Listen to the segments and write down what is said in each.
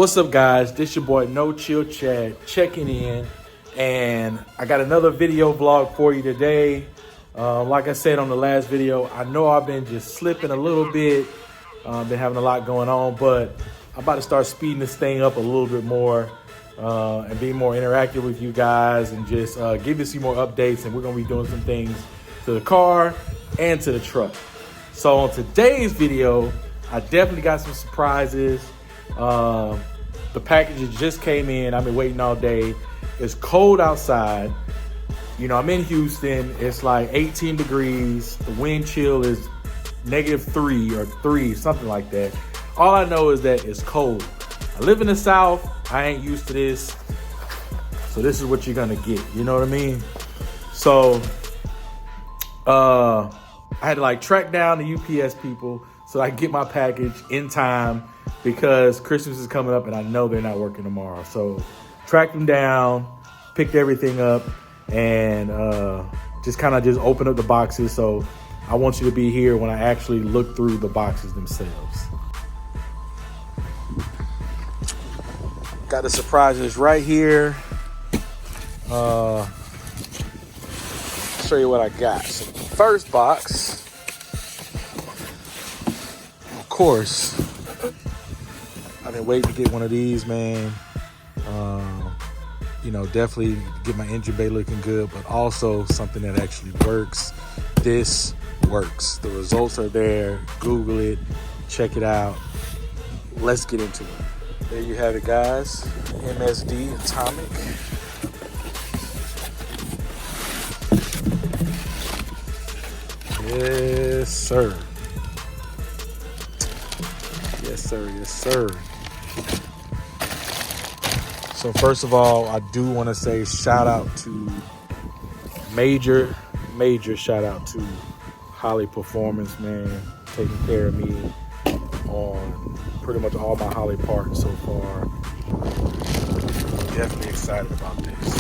What's up, guys? This your boy No Chill Chad checking in, and I got another video vlog for you today. Like I said on the last video, I know I've been just slipping a little bit, been having a lot going on, but I'm about to start speeding this thing up a little bit more and being more interactive with you guys and just give you some more updates. And we're gonna be doing some things to the car and to the truck. So on today's video, I definitely got some surprises. The packages just came in. I've been waiting all day. It's cold outside. You know, I'm in Houston. It's like 18 degrees. The wind chill is -3 or 3, something like that. All I know is that it's cold. I live in the South. I ain't used to this. So this is what you're gonna get. You know what I mean? So I had to like track down the UPS people so I can get my package in time, because Christmas is coming up and I know they're not working tomorrow. So tracked them down, picked everything up, and just open up the boxes. So I want you to be here when I actually look through the boxes themselves. Got the surprises right here. Show you what I got. So the first box, of course, I've been waiting to get one of these, man. You know, definitely get my engine bay looking good, but also something that actually works. This works. The results are there. Google it, check it out. Let's get into it. There you have it, guys. MSD Atomic. Yes, sir. Yes, sir. Yes, sir. So first of all, I do want to say shout out to major shout out to Holley Performance, man, taking care of me on pretty much all my Holley parts so far. Definitely excited about this.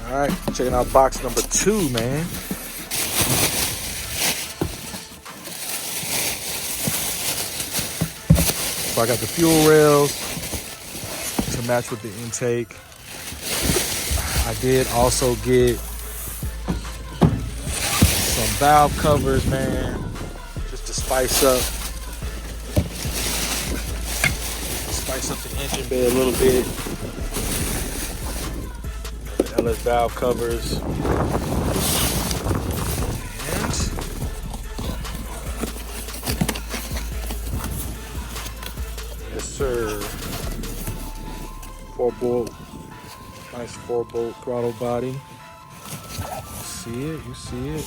All right, checking out box number 2, man. So I got the fuel rails to match with the intake. I did also get some valve covers, man, just to spice up the engine bay a little bit. The LS valve covers. Sir, 4-bolt, nice 4-bolt throttle body. You see it.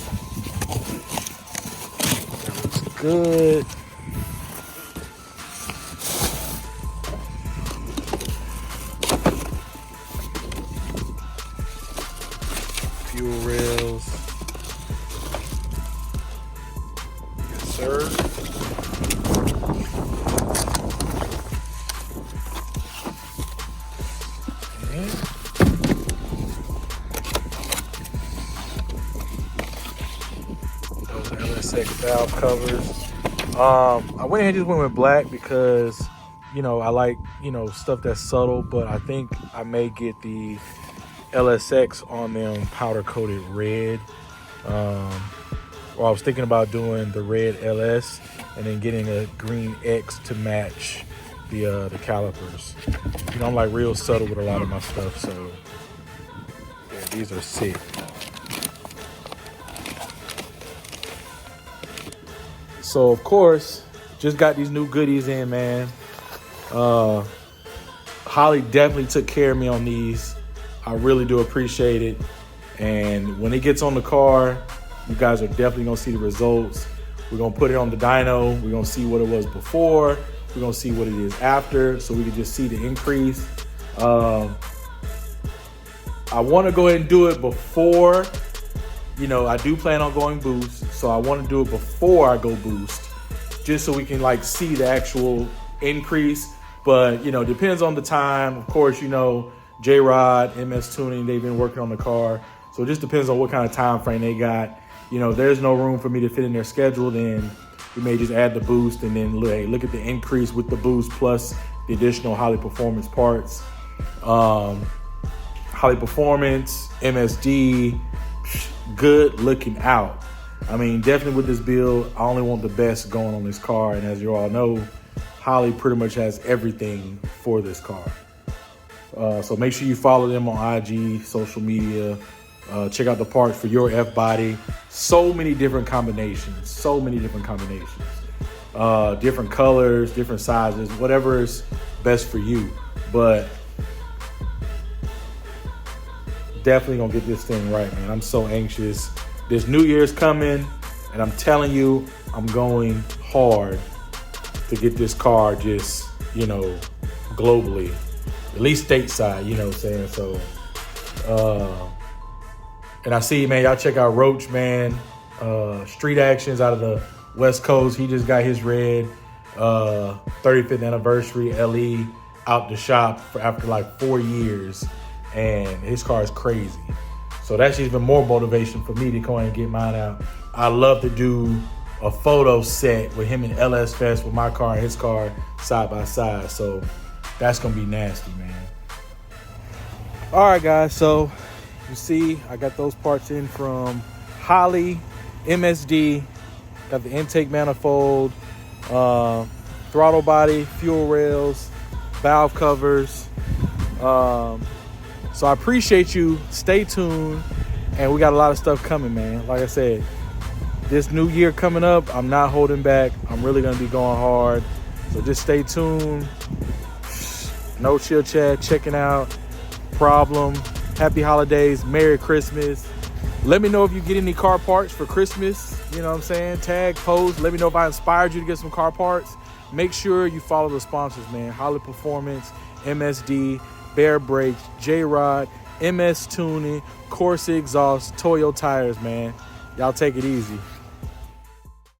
That looks good. Fuel rails. Yes, sir. Those are LSX valve covers. I went ahead and just went with black because, you know, I like, you know, stuff that's subtle, but I think I may get the LSX on them powder coated red. Or I was thinking about doing the red LS and then getting a green X to match the calipers. You know, I'm like real subtle with a lot of my stuff, so yeah, these are sick. So of course, just got these new goodies in, man. Holley definitely took care of me on these. I really do appreciate it. And when it gets on the car, you guys are definitely gonna see the results. We're gonna put it on the dyno. We're gonna see what it was before. We're gonna see what it is after, so we can just see the increase. I wanna go ahead and do it before, you know, I do plan on going boost, so I wanna do it before I go boost, just so we can like see the actual increase. But, you know, depends on the time. Of course, you know, J-Rod, MS Tuning, they've been working on the car. So it just depends on what kind of time frame they got. You know, there's no room for me to fit in their schedule, then we may just add the boost and then look at the increase with the boost plus the additional Holley Performance parts. Holley Performance, MSD, good looking out. I mean, definitely with this build, I only want the best going on this car. And as you all know, Holley pretty much has everything for this car. So make sure you follow them on IG, social media. Check out the parts for your F-body. So many different combinations. Different colors, different sizes, whatever is best for you. But definitely gonna get this thing right, man. I'm so anxious. This New Year's coming, and I'm telling you, I'm going hard to get this car just, globally, at least stateside, you know what I'm saying? So, and I see, man, y'all check out Roach, man. Street Actions out of the West Coast. He just got his red 35th anniversary LE out the shop after like 4 years. And his car is crazy. So that's even more motivation for me to go ahead and get mine out. I love to do a photo set with him in LS Fest with my car and his car side by side. So that's going to be nasty, man. All right, guys. So you see, I got those parts in from Holley, MSD, got the intake manifold, throttle body, fuel rails, valve covers. So I appreciate you. Stay tuned. And we got a lot of stuff coming, man. Like I said, this new year coming up, I'm not holding back. I'm really going to be going hard. So just stay tuned. No Chill Chat, checking out. Problem. Happy holidays. Merry Christmas. Let me know if you get any car parts for Christmas. You know what I'm saying? Tag, post. Let me know if I inspired you to get some car parts. Make sure you follow the sponsors, man. Holley Performance, MSD, Bear Brakes, J-Rod, MS Tuning, Corsa Exhaust, Toyo Tires, man. Y'all take it easy.